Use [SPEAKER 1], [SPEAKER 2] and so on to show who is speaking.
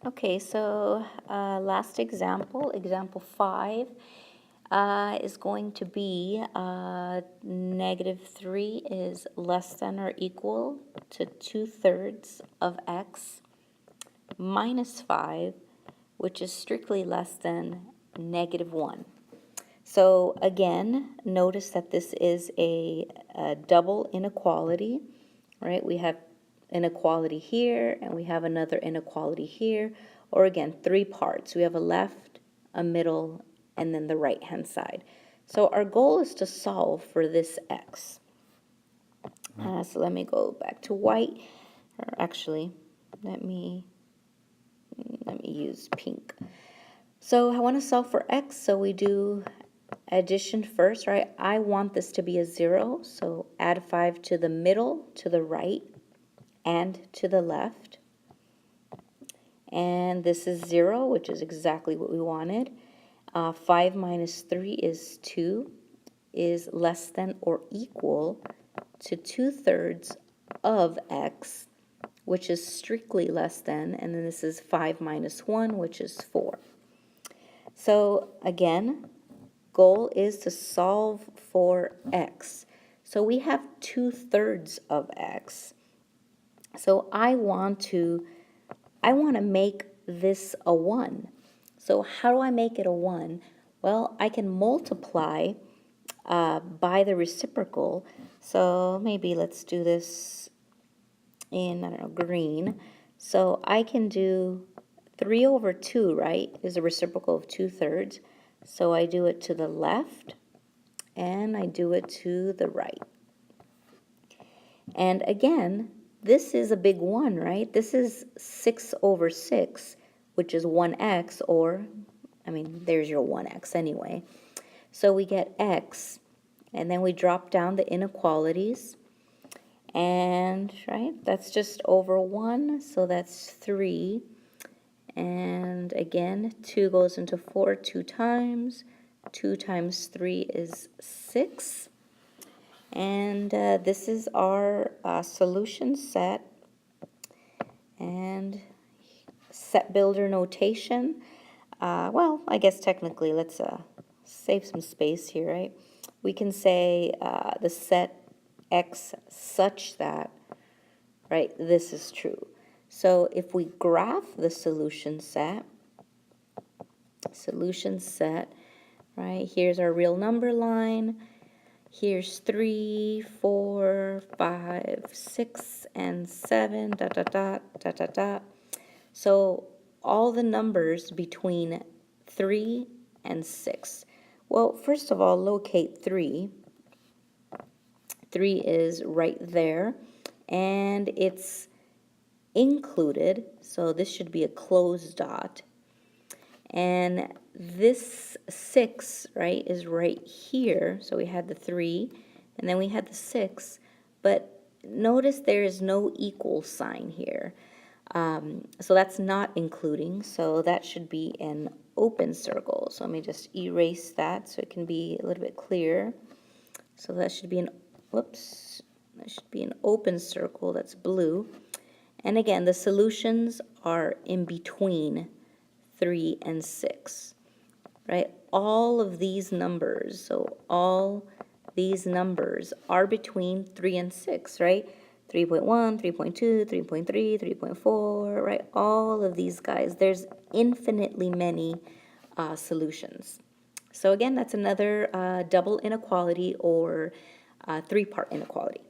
[SPEAKER 1] Okay, so last example, example 5, is going to be -3 is less than or equal to 2/3 of x minus 5, which is strictly less than -1. So again, notice that this is a double inequality, right? We have inequality here, and we have another inequality here, or again, three parts. We have a left, a middle, and then the right-hand side. So our goal is to solve for this x. So let me go back to white, or actually, let me use pink. So I want to solve for x, so we do addition first, right? I want this to be a 0, so add 5 to the middle, to the right, and to the left. And this is 0, which is exactly what we wanted. 5 minus 3 is 2, is less than or equal to 2/3 of x, which is strictly less than, and then this is 5 minus 1, which is 4. So again, goal is to solve for x. So we have 2/3 of x. So I want to make this a 1. So how do I make it a 1? Well, I can multiply by the reciprocal. So maybe let's do this in, I don't know, green. So I can do 3 over 2, right, is a reciprocal of 2/3. So I do it to the left, and I do it to the right. And again, this is a big 1, right? This is 6 over 6, which is 1x, or, I mean, there's your 1x anyway. So we get x, and then we drop down the inequalities, and, right, that's just over 1, so that's 3. And again, 2 goes into 4 2 times. 2 times 3 is 6. And this is our solution set. And set builder notation. Well, I guess technically, let's save some space here, right? We can say the set x such that, right, this is true. So if we graph the solution set, right, here's our real number line. Here's 3, 4, 5, 6, and 7, dot, dot, dot, dot, dot, dot. So all the numbers between 3 and 6. Well, first of all, locate 3. 3 is right there, and it's included, so this should be a closed dot. And this 6, right, is right here. So we had the 3, and then we had the 6. But notice there is no equal sign here. So that's not including, so that should be an open circle. So let me just erase that so it can be a little bit clearer. So that should be an, whoops, that should be an open circle that's blue. And again, the solutions are in between 3 and 6, right? All of these numbers, so all these numbers are between 3 and 6, right? 3.1, 3.2, 3.3, 3.4, right? All of these guys, there's infinitely many solutions. So again, that's another double inequality or three-part inequality.